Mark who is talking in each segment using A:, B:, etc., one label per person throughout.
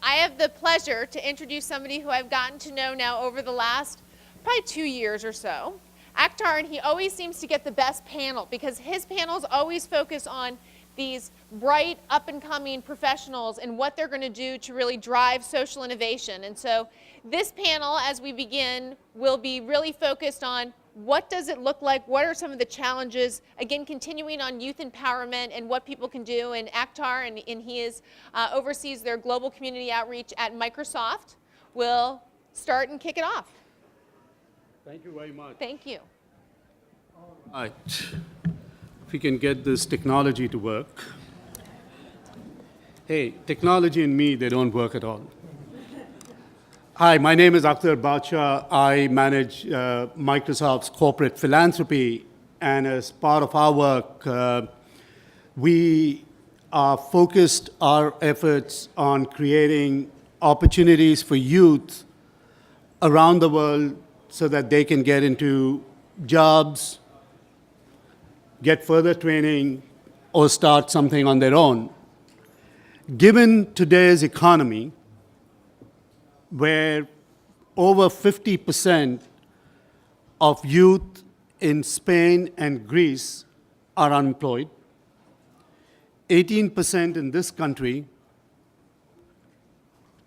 A: I have the pleasure to introduce somebody who I've gotten to know now over the last probably 2 years or so. Akhtar, and he always seems to get the best panel because his panels always focus on these bright, up-and-coming professionals and what they're going to do to really drive social innovation. And so this panel, as we begin, will be really focused on what does it look like, what are some of the challenges, again, continuing on youth empowerment and what people can do. And Akhtar, and he is, oversees their global community outreach at Microsoft, will start and kick it off.
B: Thank you very much.
A: Thank you.
B: All right. If we can get this technology to work. Hey, technology and me, they don't work at all. Hi, my name is Akhtar Badshah. I manage Microsoft's corporate philanthropy, and as part of our work, we are focused our efforts on creating opportunities for youth around the world so that they can get into jobs, get further training, or start something on their own. Given today's economy, where over 50% of youth in Spain and Greece are unemployed, 18% in this country,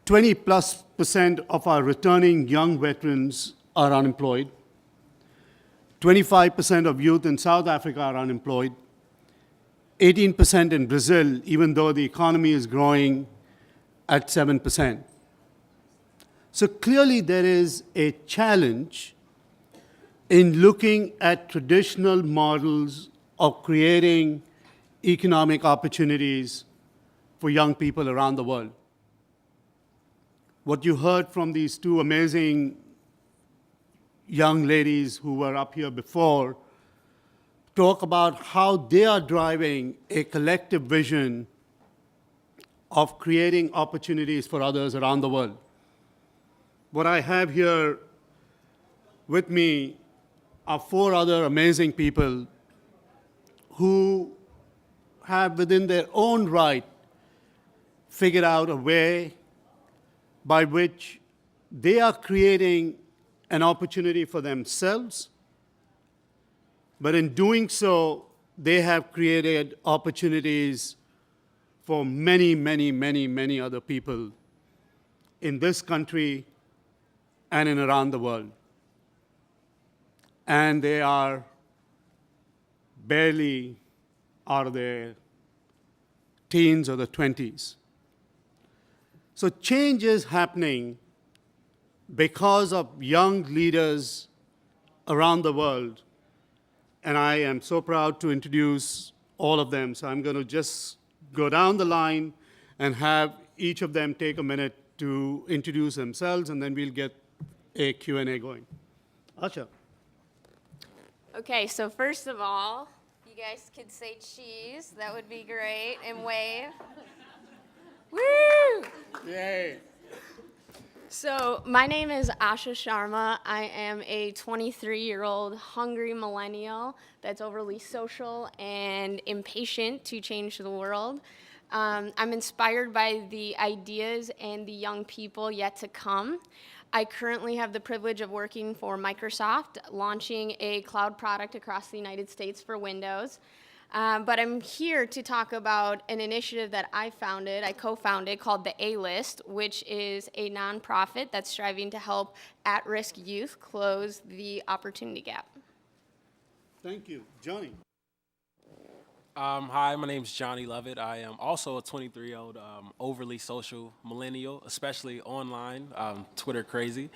B: 20+% of our returning young veterans are unemployed, 25% of youth in South Africa are unemployed, 18% in Brazil, even though the economy is growing at 7%. So clearly there is a challenge in looking at traditional models of creating economic opportunities for young people around the world. What you heard from these two amazing young ladies who were up here before talk about how they are driving a collective vision of creating opportunities for others around the world. What I have here with me are 4 other amazing people who have, within their own right, figured out a way by which they are creating an opportunity for themselves, but in doing so, they have created opportunities for many, many, many, many other people in this country and in around the world. And they are barely out of their teens or the 20s. So change is happening because of young leaders around the world. And I am so proud to introduce all of them. So I'm going to just go down the line and have each of them take a minute to introduce themselves, and then we'll get a Q&A going. Asha.
C: Okay, so first of all, you guys could say cheese. That would be great, and wave. Woo!
B: Yay.
C: So my name is Asha Sharma. I am a 23-year-old hungry millennial that's overly social and impatient to change the world. I'm inspired by the ideas and the young people yet to come. I currently have the privilege of working for Microsoft, launching a cloud product across the United States for Windows. But I'm here to talk about an initiative that I co-founded called the A-List, which is a nonprofit that's striving to help at-risk youth close the opportunity gap.
B: Thank you. Johnnie.
D: Hi, my name's Johnnie Lovett. I am also a 23-year-old overly social millennial, especially online, Twitter crazy.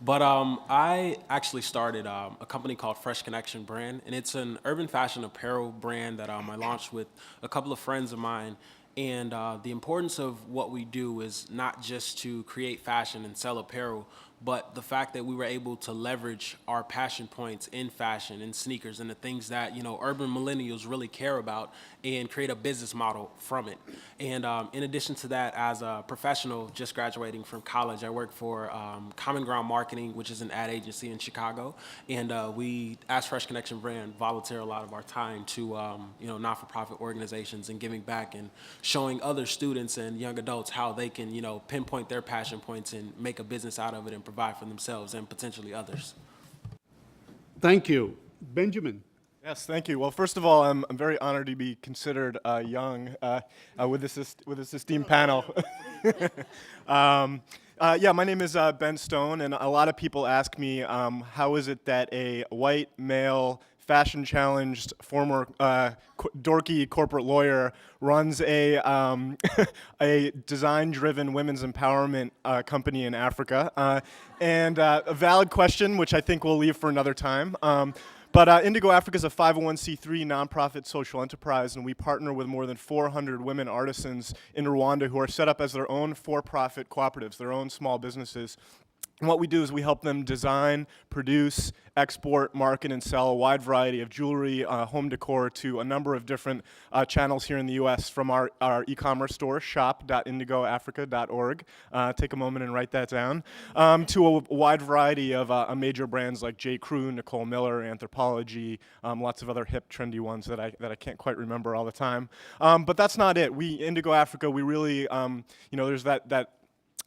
D: But I actually started a company called Fresh Connection Brand, and it's an urban fashion apparel brand that I launched with a couple of friends of mine. And the importance of what we do is not just to create fashion and sell apparel, But the fact that we were able to leverage our passion points in fashion and sneakers and the things that, urban millennials really care about and create a business model from it. And in addition to that, as a professional just graduating from college, I work for Common Ground Marketing, which is an ad agency in Chicago. And we, as Fresh Connection brand, volunteer a lot of our time to, not-for-profit organizations and giving back and showing other students and young adults how they can, pinpoint their passion points and make a business out of it and provide for themselves and potentially others.
B: Thank you. Benjamin.
E: Yes, thank you. Well, first of all, I'm very honored to be considered young with this esteemed panel. My name is Ben Stone, and a lot of people ask me, how is it that a white male fashion-challenged, former dorky corporate lawyer runs a a design-driven women's empowerment company in Africa? And a valid question, which I think we'll leave for another time. But Indego Africa is a 501c3 nonprofit social enterprise, and we partner with more than 400 women artisans in Rwanda who are set up as their own for-profit cooperatives, their own small businesses. And what we do is we help them design, produce, export, market, and sell a wide variety of jewelry, home decor to a number of different channels here in the U.S. from our e-commerce store, shop.indigoafrica.org. Take a moment and write that down. To a wide variety of major brands like J. Crew, Nicole Miller, Anthropologie, lots of other hip, trendy ones that I can't quite remember all the time. But that's not it. Indego Africa, we really, there's that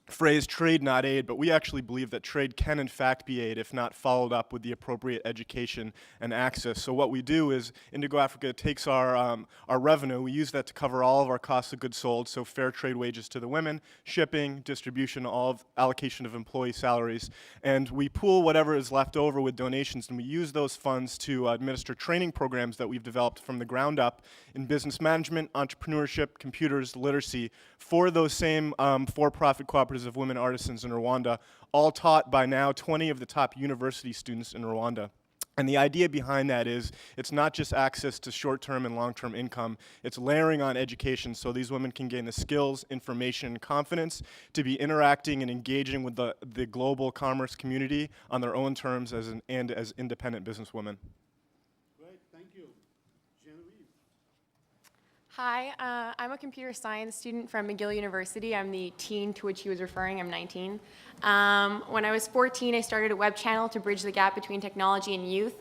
E: phrase trade not aid, but we actually believe that trade can in fact be aid if not followed up with the appropriate education and access. So what we do is Indego Africa takes our revenue, we use that to cover all of our costs of goods sold, so fair trade wages to the women, shipping, distribution, all of allocation of employee salaries, and we pool whatever is left over with donations, and we use those funds to administer training programs that we've developed from the ground up in business management, entrepreneurship, computers, literacy for those same for-profit cooperatives of women artisans in Rwanda, all taught by now 20 of the top university students in Rwanda. And the idea behind that is it's not just access to short-term and long-term income, it's layering on education so these women can gain the skills, information, and confidence to be interacting and engaging with the global commerce community on their own terms as independent businesswomen.
B: Great, thank you. Genevieve.
F: Hi, I'm a computer science student from McGill University. I'm the teen to which he was referring. I'm 19. When I was 14, I started a web channel to bridge the gap between technology and youth.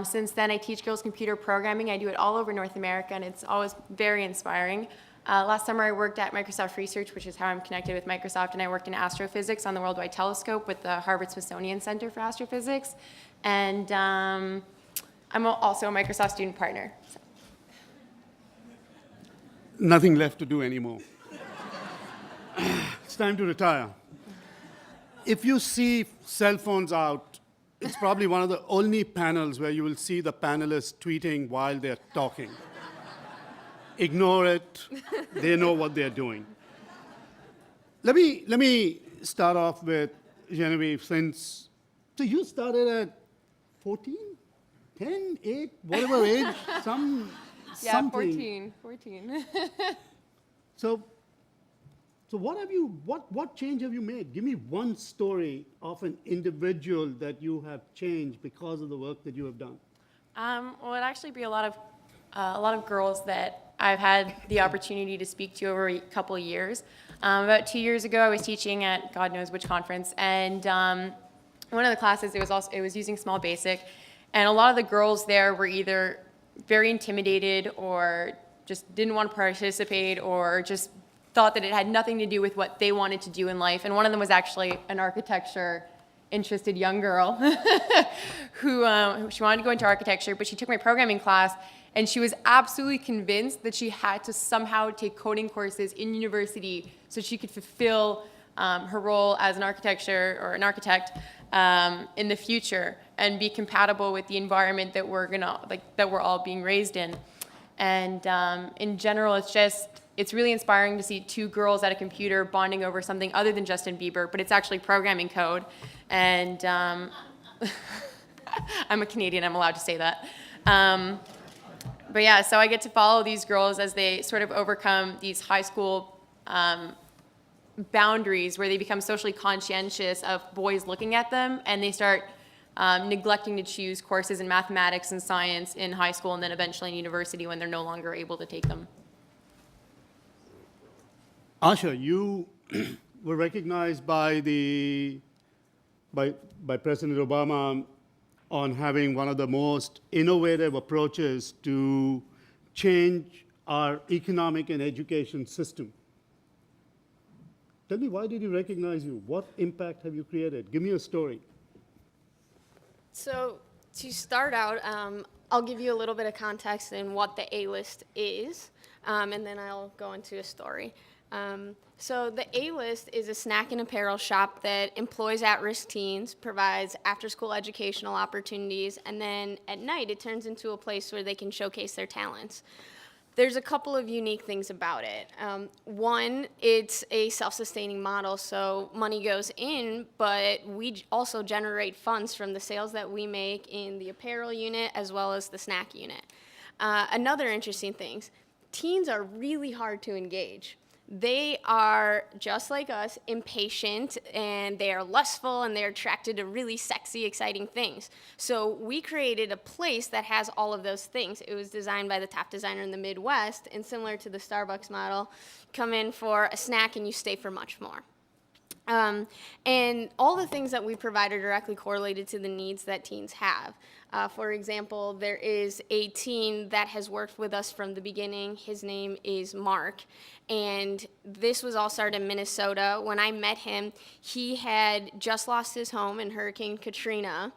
F: Since then, I teach girls computer programming. I do it all over North America, and it's always very inspiring. Last summer, I worked at Microsoft Research, which is how I'm connected with Microsoft, and I worked in astrophysics on the Worldwide Telescope with the Harvard-Smithsonian Center for Astrophysics. And I'm also a Microsoft student partner. So.
B: Nothing left to do anymore. It's time to retire. If you see cell phones out, it's probably one of the only panels where you will see the panelists tweeting while they're talking. Ignore it. They know what they're doing. Let me start off with Genevieve. So you started at 14, 10, 8, whatever age, something.
F: 14.
B: So what change have you made? Give me one story of an individual that you have changed because of the work that you have done.
F: Well, it'd actually be a lot of girls that I've had the opportunity to speak to over a couple of years. About 2 years ago, I was teaching at God knows which conference, and one of the classes it was using Small Basic, and a lot of the girls there were either very intimidated or just didn't want to participate or just thought that it had nothing to do with what they wanted to do in life. And one of them was actually an architecture interested young girl who she wanted to go into architecture, but she took my programming class and she was absolutely convinced that she had to somehow take coding courses in university so she could fulfill her role as an architect in the future and be compatible with the environment that we're all being raised in. And in general, it's really inspiring to see two girls at a computer bonding over something other than Justin Bieber, but it's actually programming code. And I'm a Canadian, I'm allowed to say that. But yeah, so I get to follow these girls as they sort of overcome these high school boundaries where they become socially conscientious of boys looking at them, and they start neglecting to choose courses in mathematics and science in high school and then eventually in university when they're no longer able to take them.
B: Asha, you were recognized by President Obama on having one of the most innovative approaches to change our economic and education system. Tell me, why did he recognize you? What impact have you created? Give me a story.
C: So to start out, I'll give you a little bit of context in what the A-list is, and then I'll go into a story. So the A-list is a snack and apparel shop that employs at-risk teens, provides after-school educational opportunities, and then at night it turns into a place where they can showcase their talents. There's a couple of unique things about it. One, it's a self-sustaining model, so money goes in, but we also generate funds from the sales that we make in the apparel unit as well as the snack unit. Another interesting thing, teens are really hard to engage. They are, just like us, impatient, and they are lustful, and they're attracted to really sexy, exciting things. So we created a place that has all of those things. It was designed by the top designer in the Midwest, and similar to the Starbucks model, come in for a snack and you stay for much more. And all the things that we provide are directly correlated to the needs that teens have. For example, there is a teen that has worked with us from the beginning. His name is Mark, and this was all started in Minnesota. When I met him, he had just lost his home in Hurricane Katrina,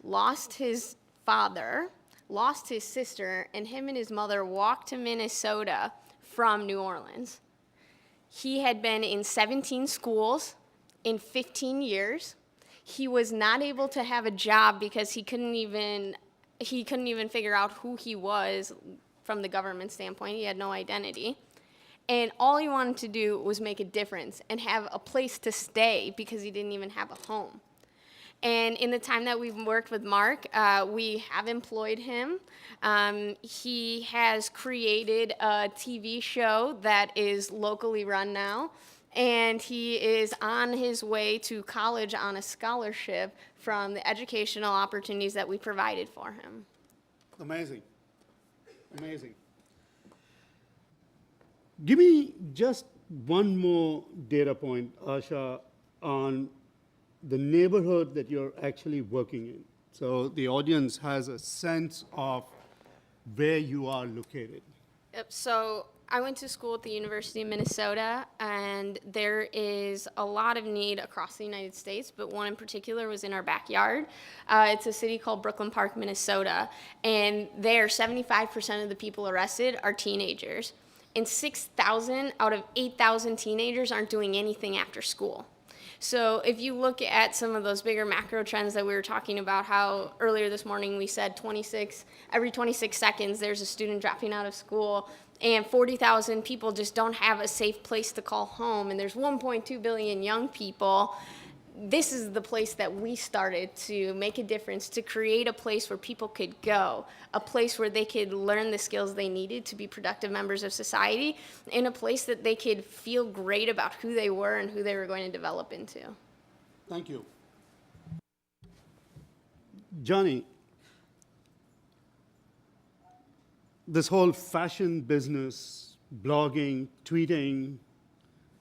C: lost his father, lost his sister, and him and his mother walked to Minnesota from New Orleans. He had been in 17 schools in 15 years. He was not able to have a job because he couldn't even figure out who he was from the government standpoint. He had no identity. And all he wanted to do was make a difference and have a place to stay because he didn't even have a home. And in the time that we've worked with Mark, we have employed him. He has created a TV show that is locally run now, and he is on his way to college on a scholarship from the educational opportunities that we provided for him.
B: Amazing. Amazing. Give me just one more data point, Asha, on the neighborhood that you're actually working in. So the audience has a sense of where you are located.
C: Yep, so I went to school at the University of Minnesota, and there is a lot of need across the United States, but one in particular was in our backyard. It's a city called Brooklyn Park, Minnesota, and there 75% of the people arrested are teenagers, and 6,000 out of 8,000 teenagers aren't doing anything after school. So if you look at some of those bigger macro trends that we were talking about, how earlier this morning we said every 26 seconds there's a student dropping out of school, and 40,000 people just don't have a safe place to call home, and there's 1.2 billion young people. This is the place that we started to make a difference, to create a place where people could go, a place where they could learn the skills they needed to be productive members of society, and a place that they could feel great about who they were and who they were going to develop into.
B: Thank you. Johnnie, this whole fashion business, blogging, tweeting,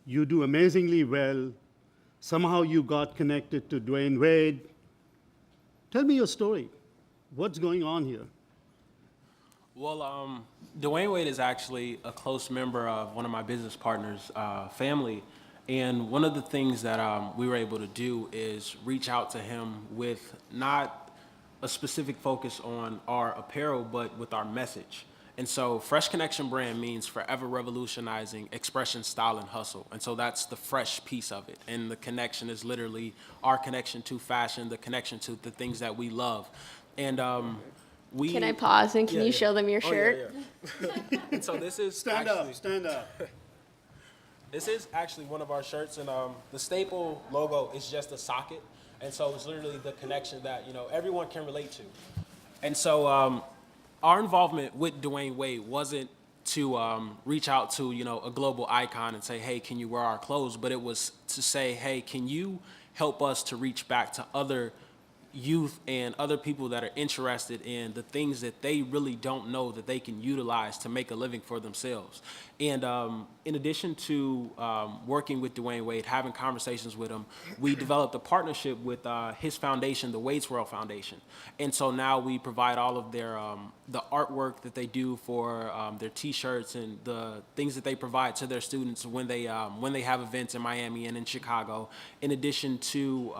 B: you do amazingly well. Somehow you got connected to Dwayne Wade. Tell me your story. What's going on here?
D: Well, Dwayne Wade is actually a close member of one of my business partners' family. And one of the things that we were able to do is reach out to him with not a specific focus on our apparel, but with our message. And so Fresh Connection brand means forever revolutionizing expression, style, and hustle. And so that's the fresh piece of it. And the connection is literally our connection to fashion, the connection to the things that we love. And we...
C: Can I pause and can you show them your shirt?
D: Yeah. And so this is
B: Stand up.
D: This is actually one of our shirts, and the staple logo is just a socket. And so it's literally the connection that, everyone can relate to. And so our involvement with Dwayne Wade wasn't to reach out to, you know, a global icon and say, hey, can you wear our clothes? But it was to say, hey, can you help us to reach back to other youth and other people that are interested in the things that they really don't know that they can utilize to make a living for themselves. And in addition to working with Dwayne Wade, having conversations with him, we developed a partnership with his foundation, the Wade's World Foundation. And so now we provide all of their the artwork that they do for their T-shirts and the things that they provide to their students when they have events in Miami and in Chicago. In addition to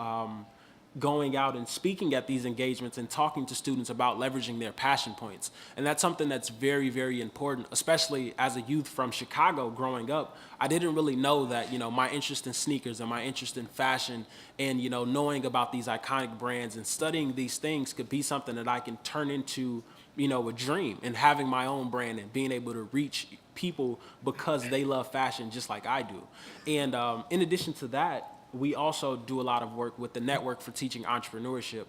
D: going out and speaking at these engagements and talking to students about leveraging their passion points. And that's something that's very, very important, especially as a youth from Chicago growing up. I didn't really know that, you know, my interest in sneakers and my interest in fashion and, you know, knowing about these iconic brands and studying these things could be something that I can turn into, you know, a dream, and having my own brand and being able to reach people because they love fashion just like I do. And in addition to that, we also do a lot of work with the Network for Teaching Entrepreneurship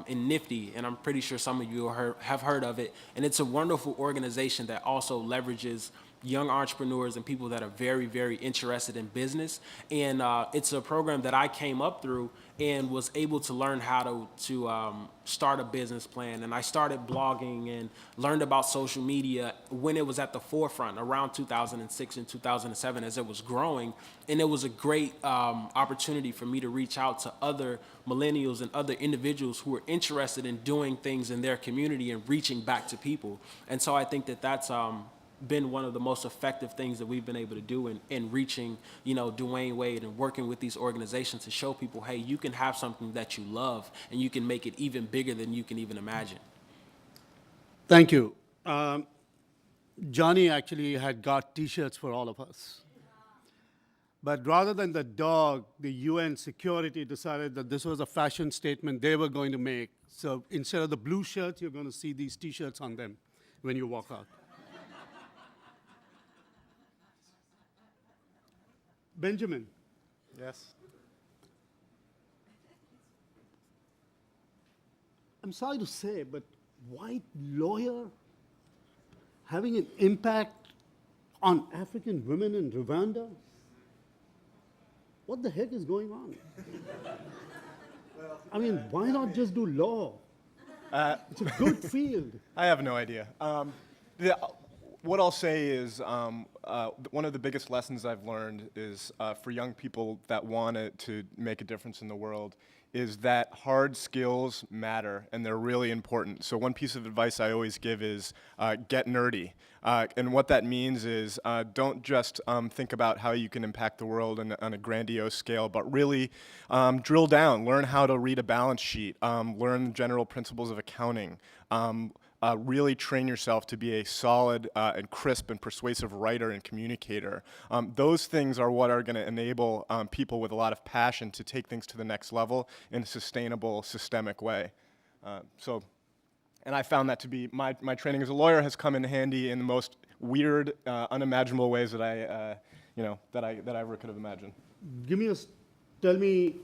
D: in Nifty, and I'm pretty sure some of you have heard of it. And it's a wonderful organization that also leverages young entrepreneurs and people that are very, very interested in business. And it's a program that I came up through and was able to learn how to start a business plan. And I started blogging and learned about social media when it was at the forefront around 2006 and 2007 as it was growing. And it was a great opportunity for me to reach out to other millennials and other individuals who were interested in doing things in their community and reaching back to people. And so I think that that's been one of the most effective things that we've been able to do in reaching, you know, Dwayne Wade and working with these organizations to show people, hey, you can have something that you love and you can make it even bigger than you can even imagine.
B: Thank you. Johnnie actually had got T-shirts for all of us. But rather than the dog, the UN security decided that this was a fashion statement they were going to make. So instead of the blue shirts, you're going to see these T-shirts on them when you walk out. Benjamin.
E: Yes.
B: I'm sorry to say, but white lawyer having an impact on African women in Rwanda? What the heck is going on? I mean, why not just do law? It's a good field.
E: I have no idea. What I'll say is one of the biggest lessons I've learned is for young people that want to make a difference in the world is that hard skills matter and they're really important. So one piece of advice I always give is get nerdy. And what that means is don't just think about how you can impact the world on a grandiose scale, but really drill down, learn how to read a balance sheet, learn general principles of accounting, really train yourself to be a solid and crisp and persuasive writer and communicator. Those things are what are going to enable people with a lot of passion to take things to the next level in a sustainable, systemic way. And I found that to be, my training as a lawyer has come in handy in the most weird, unimaginable ways that that I ever could have imagined.
B: Tell me,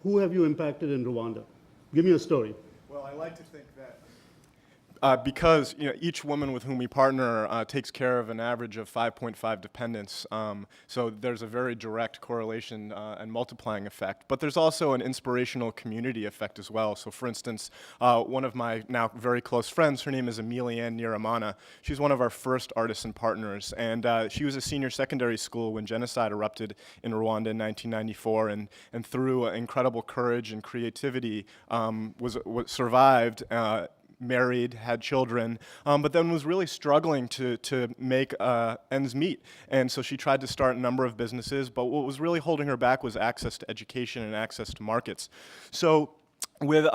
B: who have you impacted in Rwanda? Give me a story.
E: Well, I like to think that because each woman with whom we partner takes care of an average of 5.5 dependents, so there's a very direct correlation and multiplying effect. But there's also an inspirational community effect as well. So for instance, one of my now very close friends, her name is Emilienne Niramana. She's one of our first artists and partners, and she was a senior secondary school when genocide erupted in Rwanda in 1994, and through incredible courage and creativity survived, married, had children, but then was really struggling to make ends meet. And so she tried to start a number of businesses, but what was really holding her back was access to education and access to markets. So with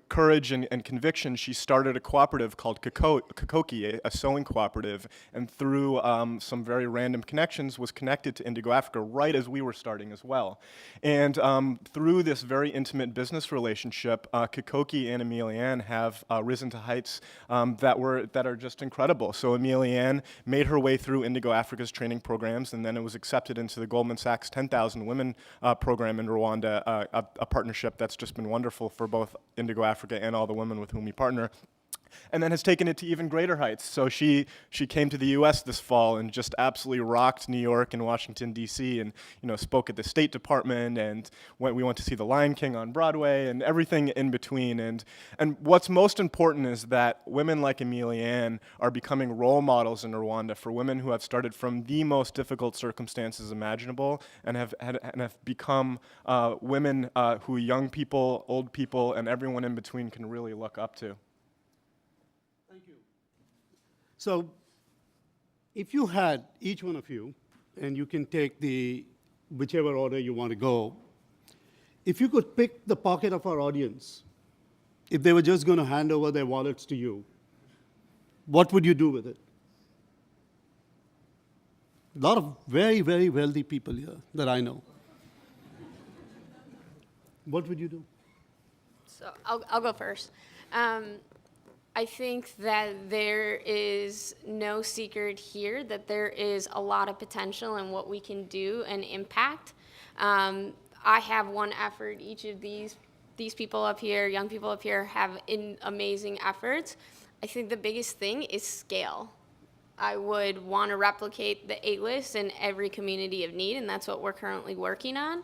E: courage and conviction, she started a cooperative called Kakoki, a sewing cooperative, and through some very random connections was connected to Indego Africa right as we were starting as well. And through this very intimate business relationship, Kakoki and Emilienne have risen to heights that are just incredible. So Emilienne made her way through Indego Africa's training programs, and then it was accepted into the Goldman Sachs 10,000 Women program in Rwanda, a partnership that's just been wonderful for both Indego Africa and all the women with whom we partner. and then has taken it to even greater heights. So she came to the U.S. this fall and just absolutely rocked New York and Washington, D.C., and spoke at the State Department, and we went to see The Lion King on Broadway and everything in between. And what's most important is that women like Amelia Ann are becoming role models in Rwanda for women who have started from the most difficult circumstances imaginable and have become women who young people, old people, and everyone in between can really look up to.
B: So if you had, each one of you, and you can take whichever order you want to go, if you could pick the pocket of our audience, if they were just going to hand over their wallets to you, what would you do with it? A lot of very, very wealthy people here that I know. What would you do?
C: So I'll go first. I think that there is no secret here that there is a lot of potential in what we can do and impact. I have one effort. Each of these people up here, young people up here, have amazing efforts. I think the biggest thing is scale. I would want to replicate the A-list in every community of need, and that's what we're currently working on.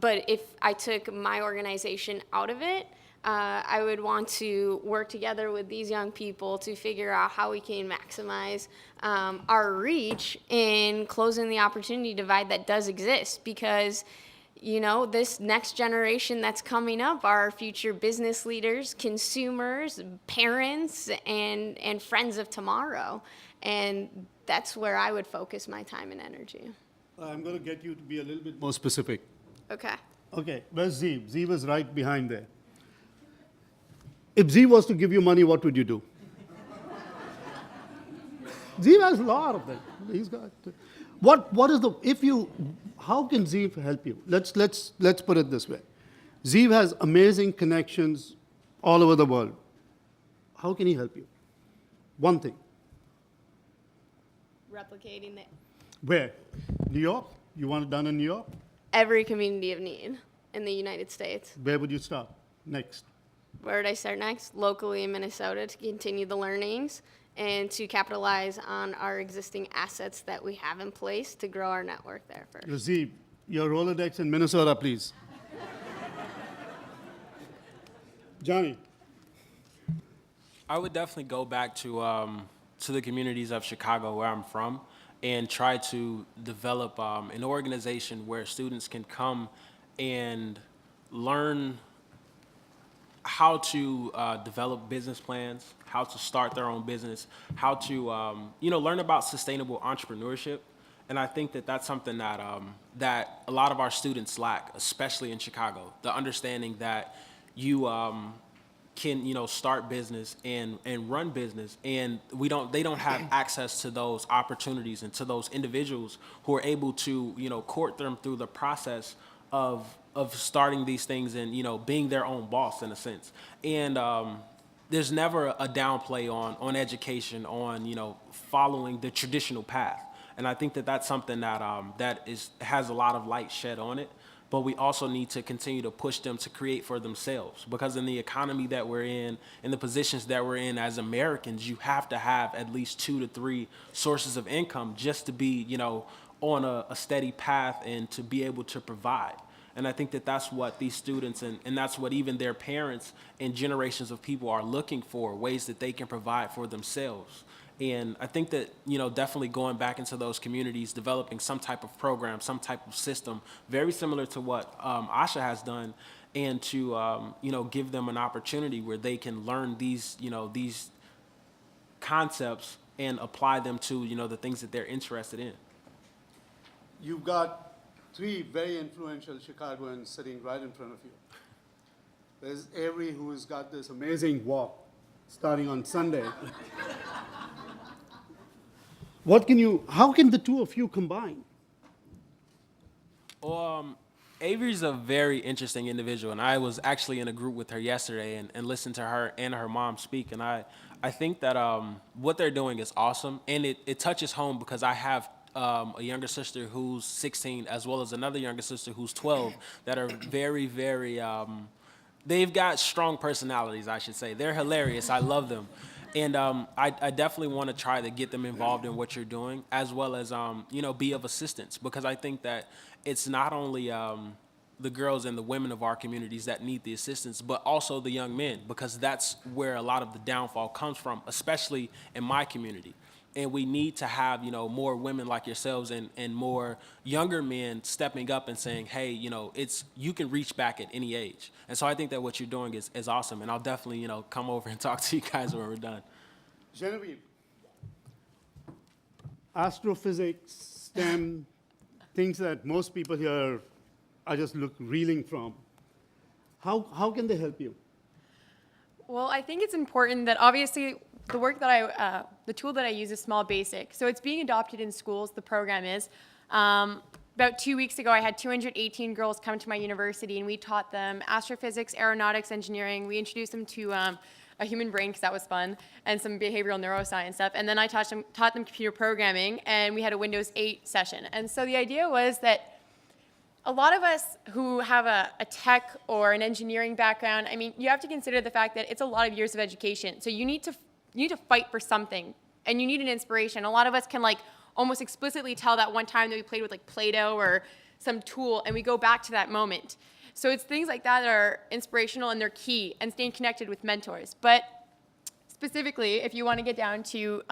C: But if I took my organization out of it, I would want to work together with these young people to figure out how we can maximize our reach in closing the opportunity divide that does exist, because this next generation that's coming up are future business leaders, consumers, parents, and friends of tomorrow. And that's where I would focus my time and energy.
B: I'm going to get you to be a little bit more specific.
C: Okay.
B: Okay, where's Zeev? Zeev is right behind there. If Zeev was to give you money, what would you do? Zeev has a lot of them. He's got. How can Zeev help you? Let's put it this way. Zeev has amazing connections all over the world. How can he help you? One thing.
C: Replicating
B: Where? New York? You want it done in New York?
C: every community of need in the United States.
B: Where would you start next?
C: Where would I start next? Locally in Minnesota to continue the learnings and to capitalize on our existing assets that we have in place to grow our network there first.
B: Zeev, your Rolodex in Minnesota, please. Johnnie.
D: I would definitely go back to the communities of Chicago where I'm from and try to develop an organization where students can come and learn how to develop business plans, how to start their own business, how to learn about sustainable entrepreneurship. And I think that that's something that that a lot of our students lack, especially in Chicago. The understanding that you can start business and run business, and they don't have access to those opportunities and to those individuals who are able to court them through the process of starting these things and being their own boss in a sense. And there's never a downplay on education, on following the traditional path. And I think that that's something that has a lot of light shed on it. But we also need to continue to push them to create for themselves, because in the economy that we're in the positions that we're in as Americans, you have to have at least 2 to 3 sources of income just to be on a steady path and to be able to provide. And I think that that's what these students and that's what even their parents and generations of people are looking for, ways that they can provide for themselves. And I think that, definitely going back into those communities, developing some type of program, some type of system, very similar to what Asha has done, and to, give them an opportunity where they can learn these concepts and apply them to, the things that they're interested in.
B: You've got 3 very influential Chicagoans sitting right in front of you. There's Avery, who's got this amazing walk starting on Sunday. How can the 2 of you combine?
D: Avery's a very interesting individual, and I was actually in a group with her yesterday and listened to her and her mom speak, and I think that what they're doing is awesome, and it touches home because I have a younger sister who's 16 as well as another younger sister who's 12 that are very, very they've got strong personalities, I should say. They're hilarious. I love them. And I definitely want to try to get them involved in what you're doing, as well as, be of assistance, because I think that it's not only the girls and the women of our communities that need the assistance, but also the young men, because that's where a lot of the downfall comes from, especially in my community. And we need to have, more women like yourselves and more younger men stepping up and saying, hey, you can reach back at any age. And so I think that what you're doing is awesome. And I'll definitely, come over and talk to you guys when we're done.
B: Genevieve, astrophysics, STEM, things that most people here are just reeling from. How can they help you?
F: Well, I think it's important that obviously the tool that I use is Small Basic. So it's being adopted in schools, the program is. About 2 weeks ago, I had 218 girls come to my university, and we taught them astrophysics, aeronautics, engineering. We introduced them to a human brain, because that was fun, and some behavioral neuroscience stuff. And then I taught them computer programming, and we had a Windows 8 session. And so the idea was that a lot of us who have a tech or an engineering background, I mean, you have to consider the fact that it's a lot of years of education. So you need to fight for something, and you need an inspiration. A lot of us can almost explicitly tell that one time that we played with Play-Doh or some tool, and we go back to that moment. So it's things like that are inspirational, and they're key, and staying connected with mentors. But specifically, if you want to get down to,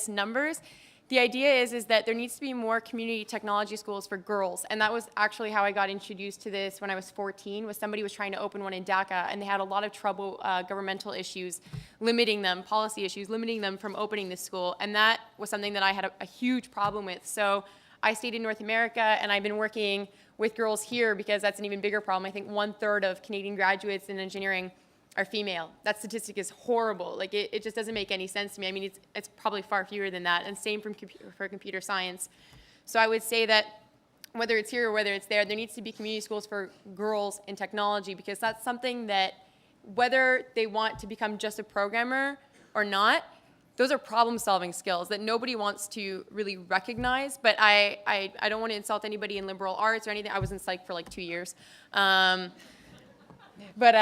F: numbers, the idea is that there needs to be more community technology schools for girls. And that was actually how I got introduced to this when I was 14, was somebody was trying to open one in Dhaka, and they had a lot of trouble, governmental issues, limiting them, policy issues, limiting them from opening this school. And that was something that I had a huge problem with. So I stayed in North America, and I've been working with girls here because that's an even bigger problem. I think 1/3 of Canadian graduates in engineering are female. That statistic is horrible. It just doesn't make any sense to me. I mean, it's probably far fewer than that, and same for computer science. So I would say that whether it's here or whether it's there needs to be community schools for girls in technology, because that's something that, whether they want to become just a programmer or not, those are problem-solving skills that nobody wants to really recognize. But I don't want to insult anybody in liberal arts or anything. I was in psych for 2 years. But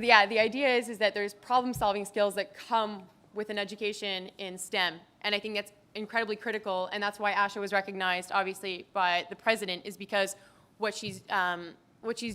F: yeah, the idea is that there's problem-solving skills that come with an education in STEM, and I think that's incredibly critical, and that's why Asha was recognized, obviously, by the president, is because what she's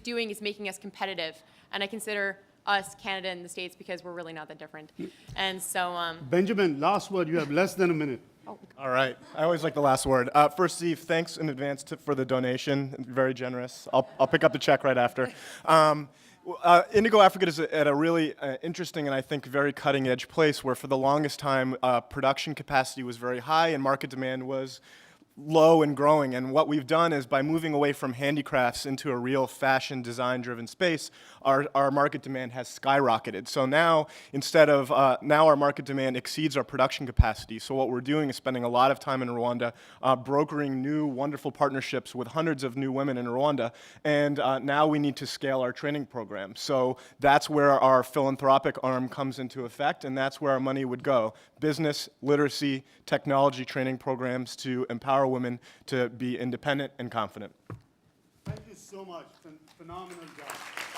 F: doing is making us competitive, and I consider us, Canada and the States, because we're really not that different. And so...
B: Benjamin, last word. You have less than a minute.
E: All right. I always like the last word. First, Steve, thanks in advance for the donation. Very generous. I'll pick up the check right after. Indego Africa is at a really interesting and I think very cutting-edge place where for the longest time production capacity was very high and market demand was low and growing. And what we've done is, by moving away from handicrafts into a real fashion design-driven space, our market demand has skyrocketed. So now, instead of, now our market demand exceeds our production capacity. So what we're doing is spending a lot of time in Rwanda, brokering new wonderful partnerships with hundreds of new women in Rwanda. And now we need to scale our training program. So that's where our philanthropic arm comes into effect, and that's where our money would go. Business, literacy, technology training programs to empower women to be independent and confident.
B: Thank you so much. Phenomenal job.